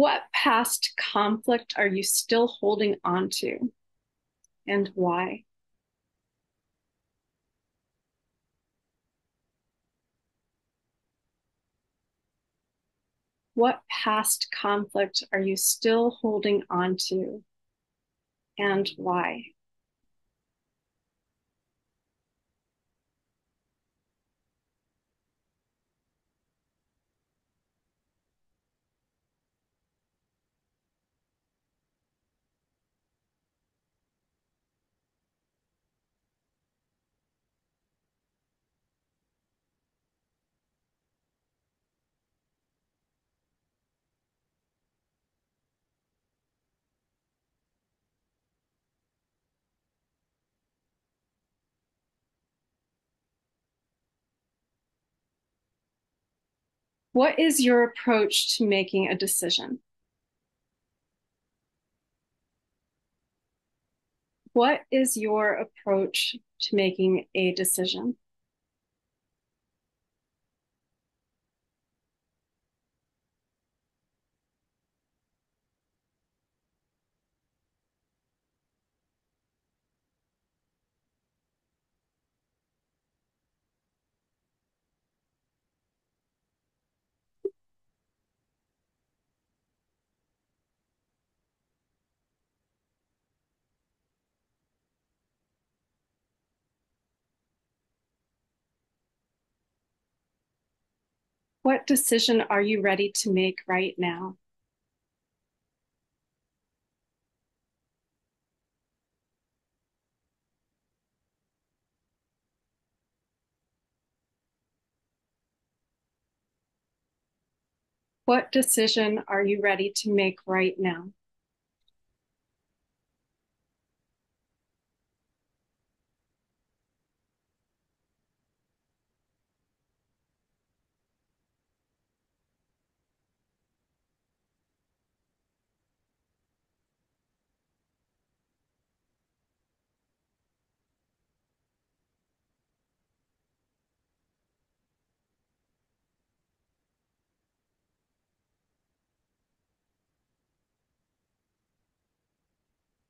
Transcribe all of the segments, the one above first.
What past conflict are you still holding on to, and why? What past conflict are you still holding on to, and why? What is your approach to making a decision? What is your approach to making a decision? What decision are you ready to make right now? What decision are you ready to make right now?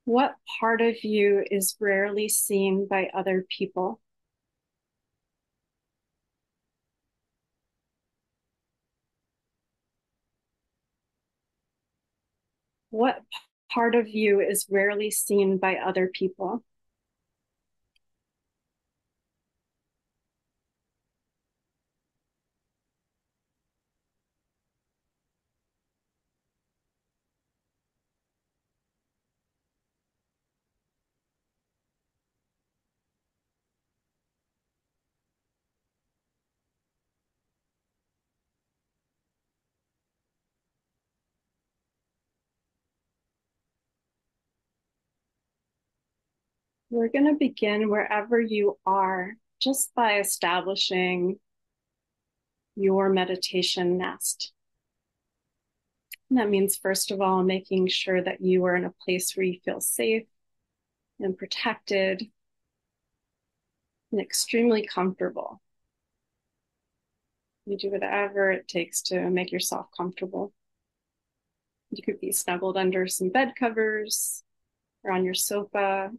What part of you is rarely seen by other people? What part of you is rarely seen by other people? We're going to begin wherever you are, just by establishing your meditation nest. And that means, first of all, making sure that you are in a place where you feel safe and protected and extremely comfortable. You do whatever it takes to make yourself comfortable. You could be snuggled under some bed covers or on your sofa.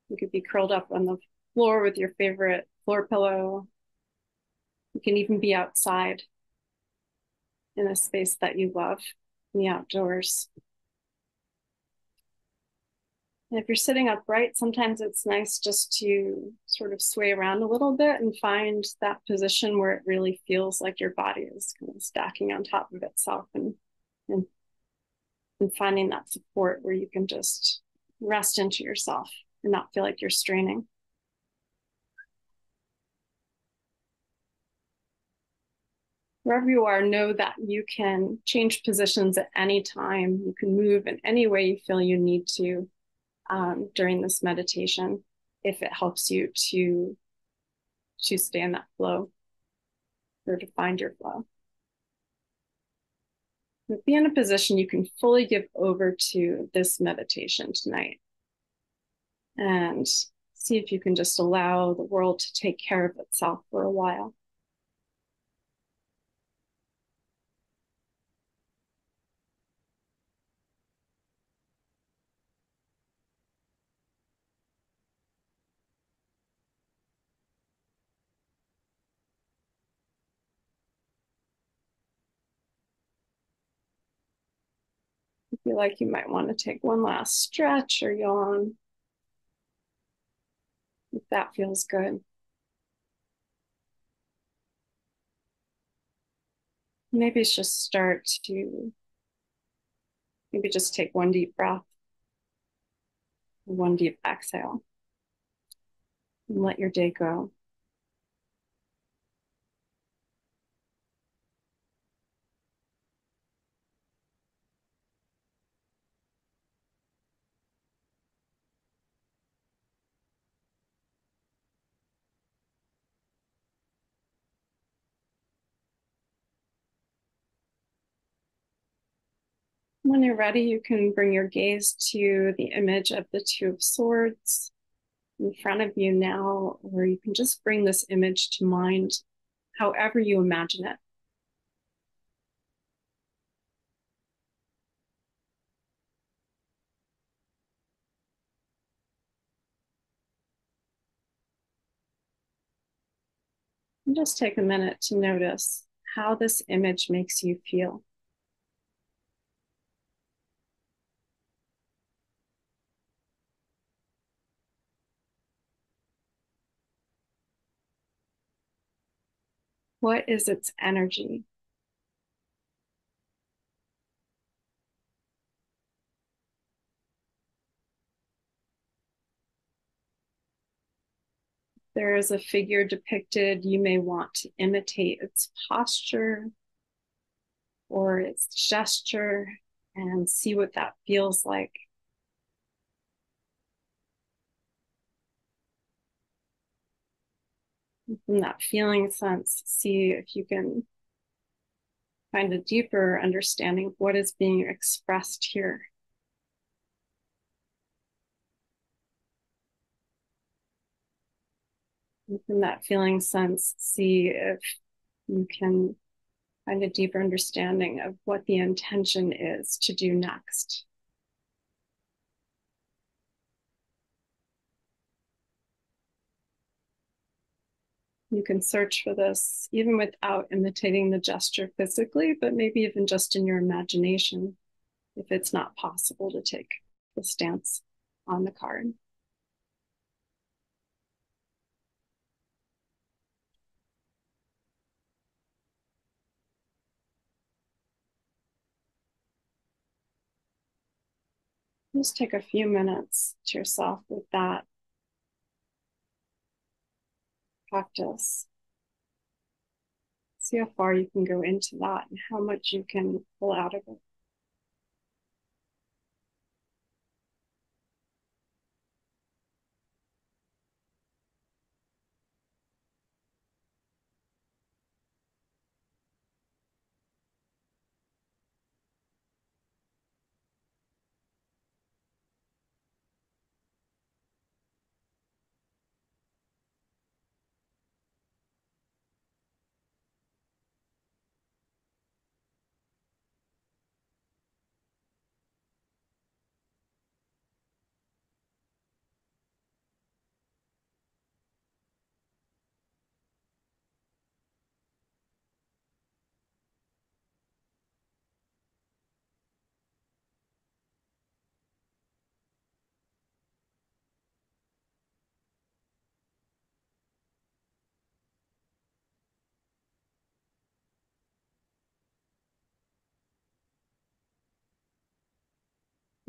You could be curled up on the floor with your favorite floor pillow. You can even be outside in a space that you love, in the outdoors. And if you're sitting upright, sometimes it's nice just to sort of sway around a little bit and find that position where it really feels like your body is kind of stacking on top of itself, and, and finding that support where you can just rest into yourself and not feel like you're straining. Wherever you are, know that you can change positions at any time. You can move in any way you feel you need to during this meditation, if it helps you to stay in that flow or to find your flow. But be in a position you can fully give over to this meditation tonight, and see if you can just allow the world to take care of itself for a while. I feel like you might want to take one last stretch or yawn, if that feels good. Maybe it's just start to maybe just take one deep breath, one deep exhale, and let your day go. When you're ready, you can bring your gaze to the image of the Two of Swords in front of you now, or you can just bring this image to mind however you imagine it. And just take a minute to notice how this image makes you feel. What is its energy? There is a figure depicted, you may want to imitate its posture or its gesture and see what that feels like. From that feeling sense, see if you can find a deeper understanding of what is being expressed here. And from that feeling sense, see if you can find a deeper understanding of what the intention is to do next. You can search for this even without imitating the gesture physically, but maybe even just in your imagination, if it's not possible to take the stance on the card. Just take a few minutes to yourself with that practice. See how far you can go into that and how much you can pull out of it.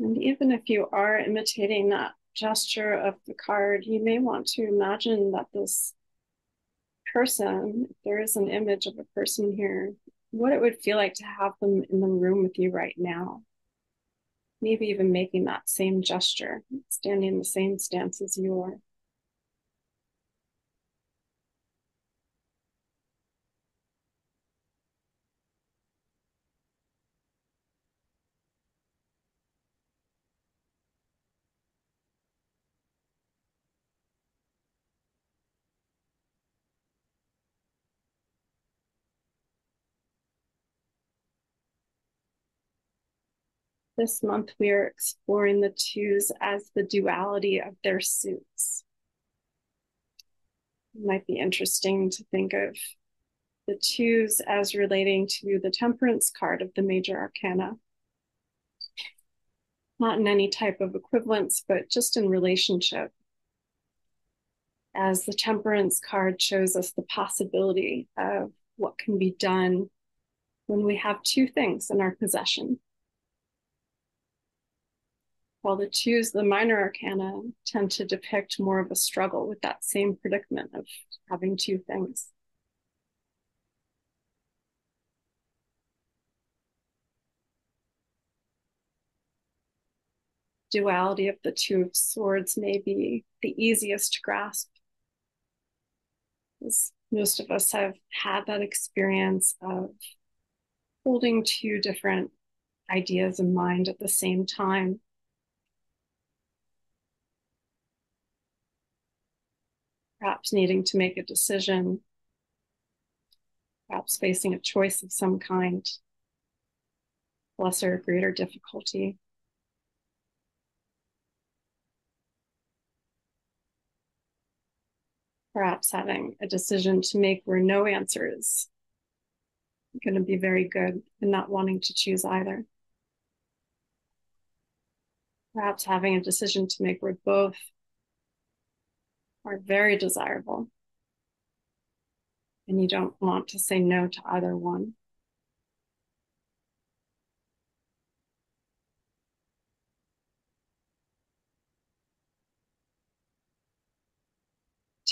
And even if you are imitating that gesture of the card, you may want to imagine that this person, if there is an image of a person here, what it would feel like to have them in the room with you right now. Maybe even making that same gesture, standing in the same stance as you are. This month, we are exploring the twos as the duality of their suits. It might be interesting to think of the twos as relating to the Temperance card of the major arcana. not in any type of equivalence, but just in relationship. As the Temperance card shows us the possibility of what can be done when we have two things in our possession. While the twos, the minor arcana, tend to depict more of a struggle with that same predicament of having two things. Duality of the Two of Swords may be the easiest to grasp, as most of us have had that experience of holding two different ideas in mind at the same time. Perhaps needing to make a decision, perhaps facing a choice of some kind, lesser or greater difficulty. Perhaps having a decision to make where no answer is going to be very good and not wanting to choose either. Perhaps having a decision to make where both are very desirable and you don't want to say no to either one.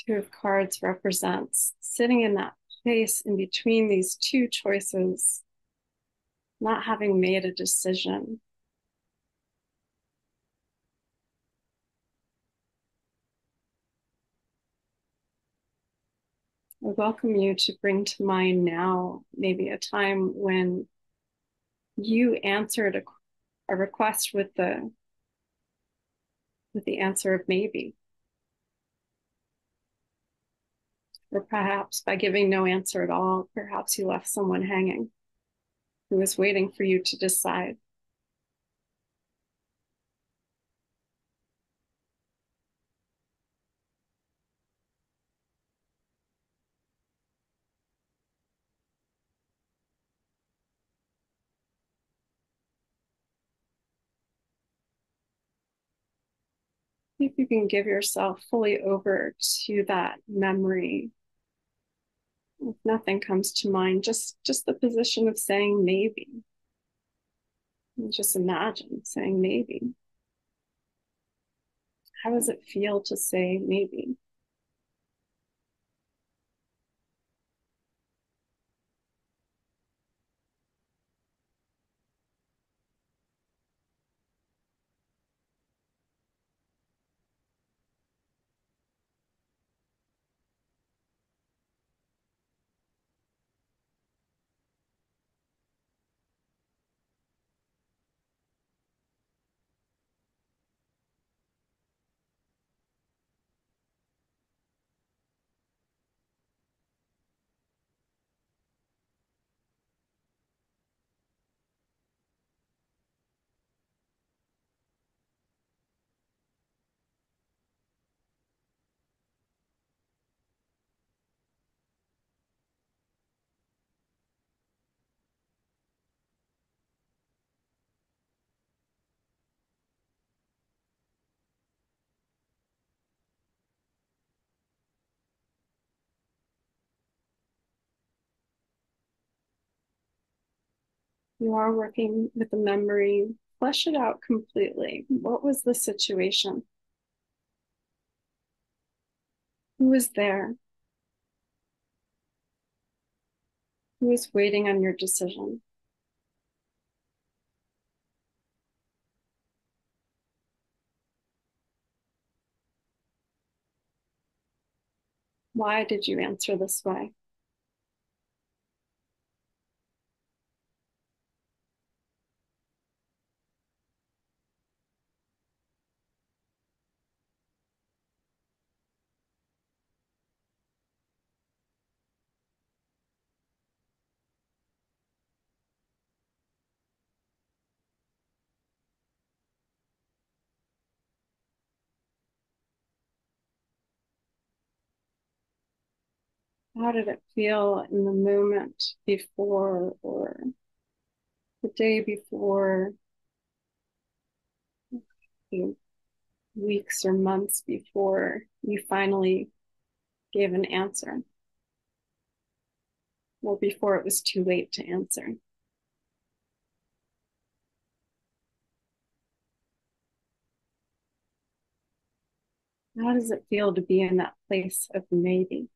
Two of Cards represents sitting in that place in between these two choices, not having made a decision. I welcome you to bring to mind now maybe a time when you answered a request with the answer of maybe. Or perhaps by giving no answer at all, perhaps you left someone hanging who was waiting for you to decide. If you can give yourself fully over to that memory, if nothing comes to mind, just the position of saying maybe. And just imagine saying maybe. How does it feel to say maybe? You are working with the memory. Flesh it out completely. What was the situation? Who was there? Who was waiting on your decision? Why did you answer this way? How did it feel in the moment before or the day before? you know, weeks or months before you finally gave an answer, or before it was too late to answer. How does it feel to be in that place of maybe?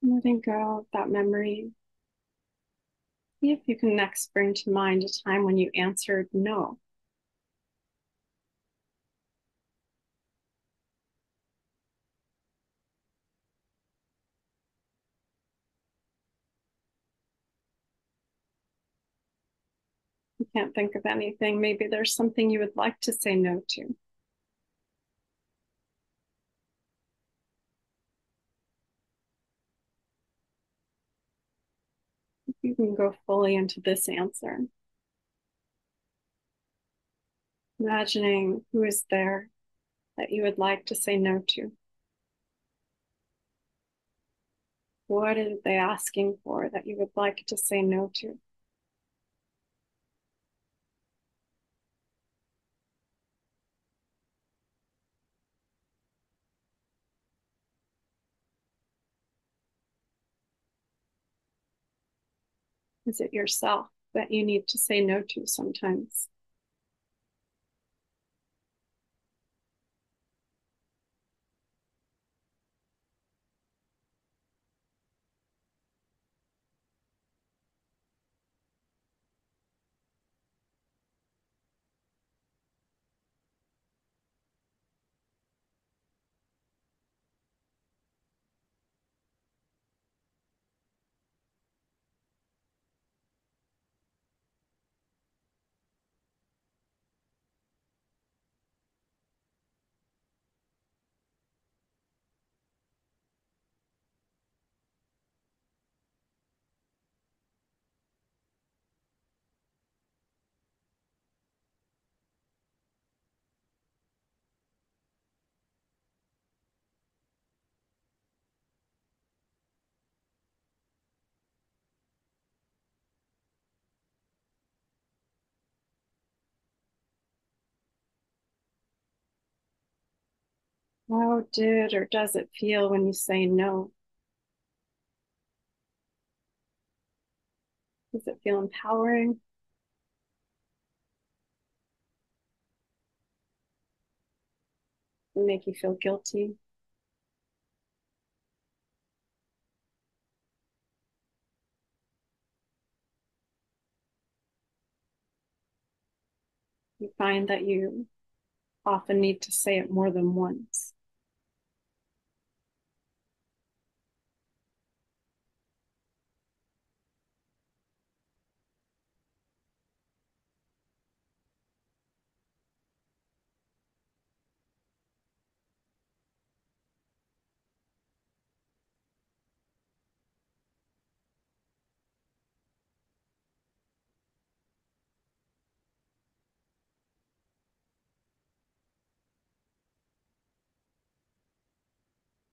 Letting go of that memory. See if you can next bring to mind a time when you answered no. You can't think of anything. Maybe there's something you would like to say no to. You can go fully into this answer, imagining who is there that you would like to say no to. What are they asking for that you would like to say no to? Is it yourself that you need to say no to sometimes? How did or does it feel when you say no? Does it feel empowering? Does it make you feel guilty? You find that you often need to say it more than once.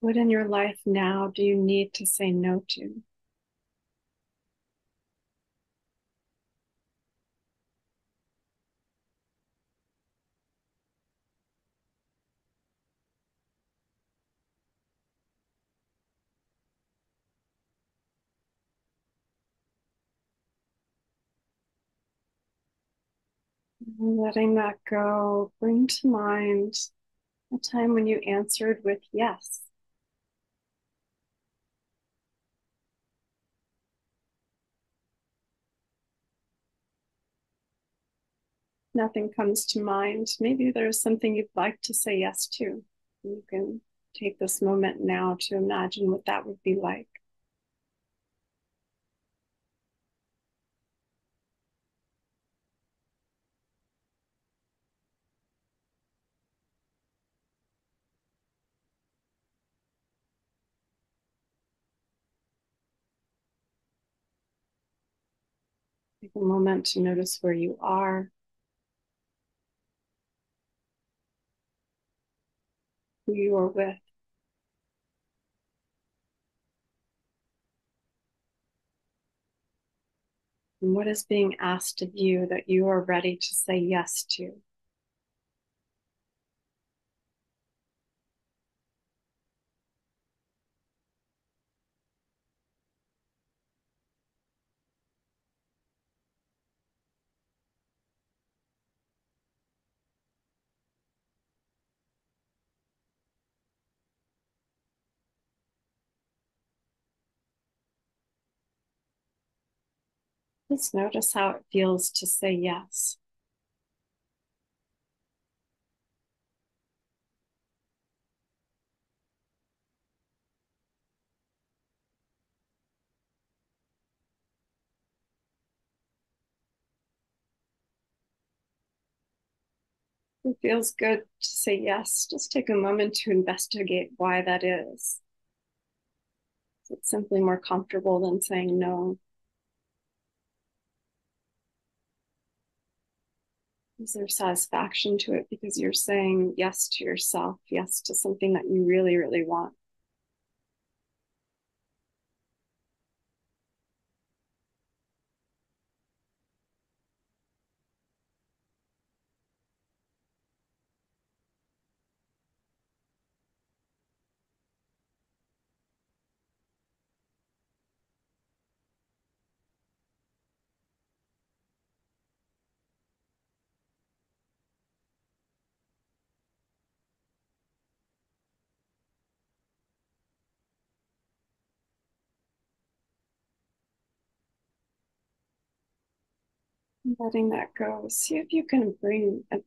What in your life now do you need to say no to? Letting that go, bring to mind a time when you answered with yes. Nothing comes to mind. Maybe there's something you'd like to say yes to. You can take this moment now to imagine what that would be like. Take a moment to notice where you are, who you are with. And what is being asked of you that you are ready to say yes to? Just notice how it feels to say yes. If it feels good to say yes, just take a moment to investigate why that is. It's simply more comfortable than saying no. Is there satisfaction to it because you're saying yes to yourself, yes to something that you really, really want? Letting that go. See if you can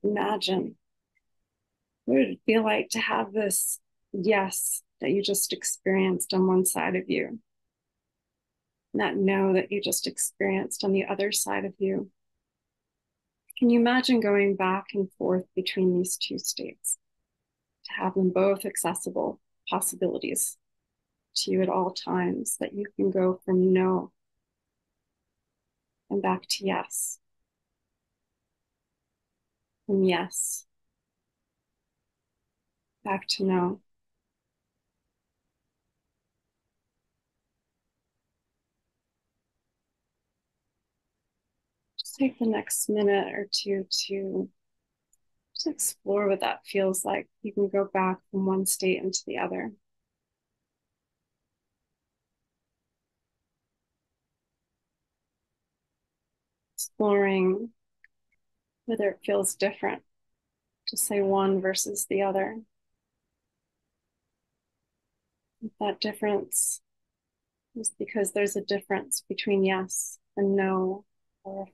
imagine what would it feel like to have this yes that you just experienced on one side of you, and that no that you just experienced on the other side of you. Can you imagine going back and forth between these two states to have them both accessible possibilities to you at all times, that you can go from no and back to yes, from yes back to no. Just take the next minute or two to just explore what that feels like. You can go back from one state into the other, exploring whether it feels different to say one versus the other. If that difference is because there's a difference between yes and no, or if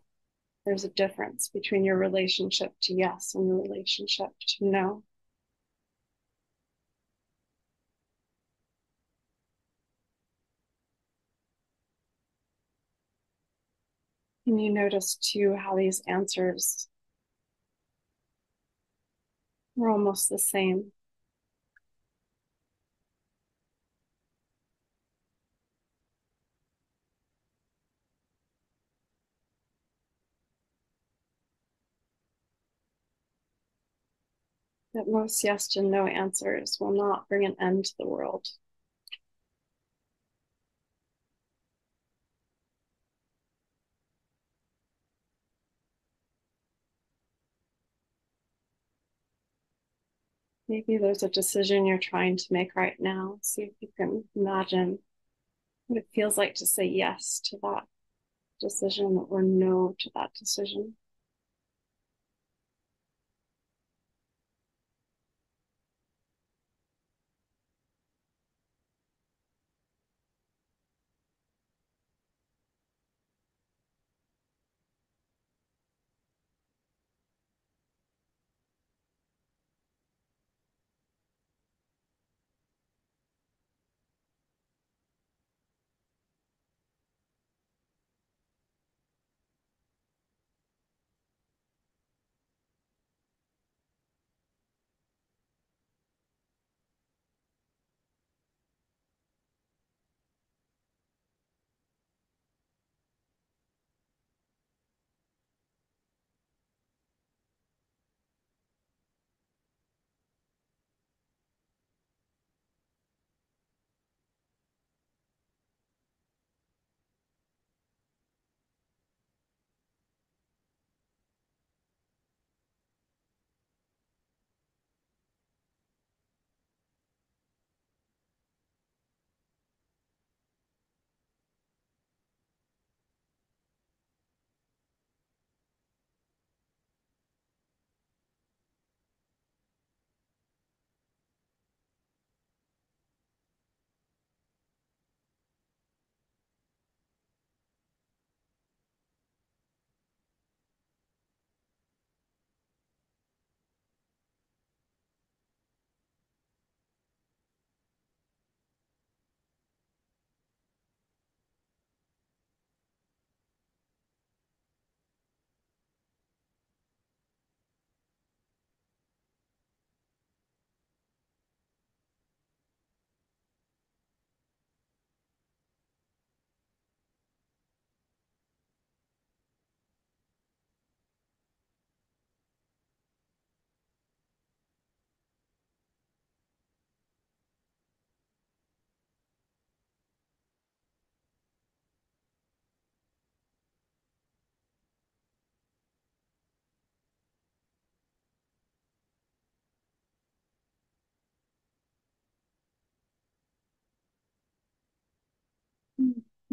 there's a difference between your relationship to yes and your relationship to no. And you notice too how these answers are almost the same. that most yes and no answers will not bring an end to the world. Maybe there's a decision you're trying to make right now. See if you can imagine what it feels like to say yes to that decision or no to that decision.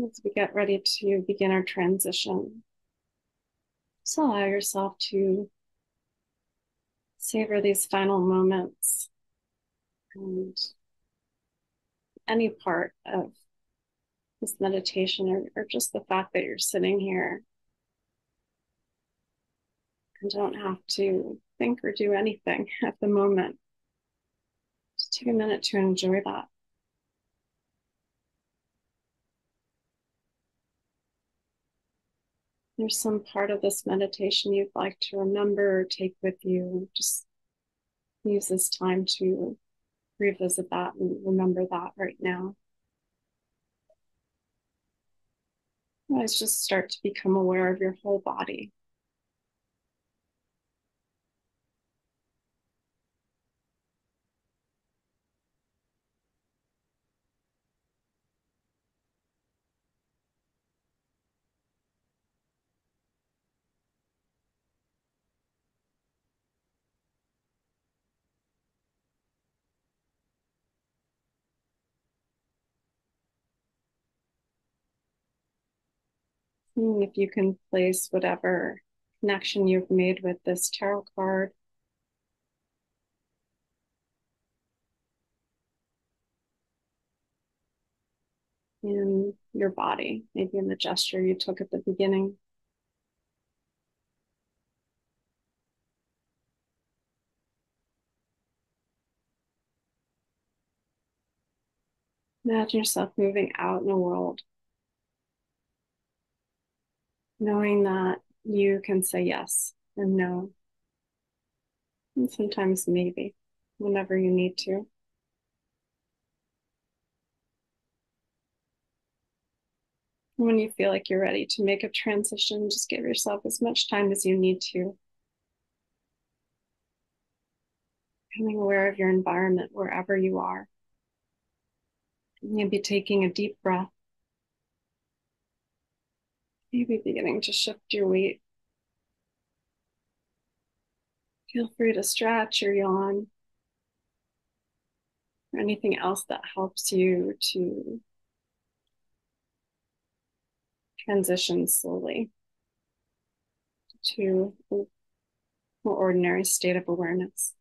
As we get ready to begin our transition, just allow yourself to savor these final moments and any part of this meditation, or just the fact that you're sitting here and don't have to think or do anything at the moment. Just take a minute to enjoy that. There's some part of this meditation you'd like to remember or take with you. Just use this time to revisit that and remember that right now. Otherwise, just start to become aware of your whole body. Seeing if you can place whatever connection you've made with this tarot card in your body, maybe in the gesture you took at the beginning. Imagine yourself moving out in the world, knowing that you can say yes and no, and sometimes maybe, whenever you need to. When you feel like you're ready to make a transition, just give yourself as much time as you need to. Becoming aware of your environment wherever you are. Maybe taking a deep breath. Maybe beginning to shift your weight. Feel free to stretch or yawn, or anything else that helps you to transition slowly to a more ordinary state of awareness.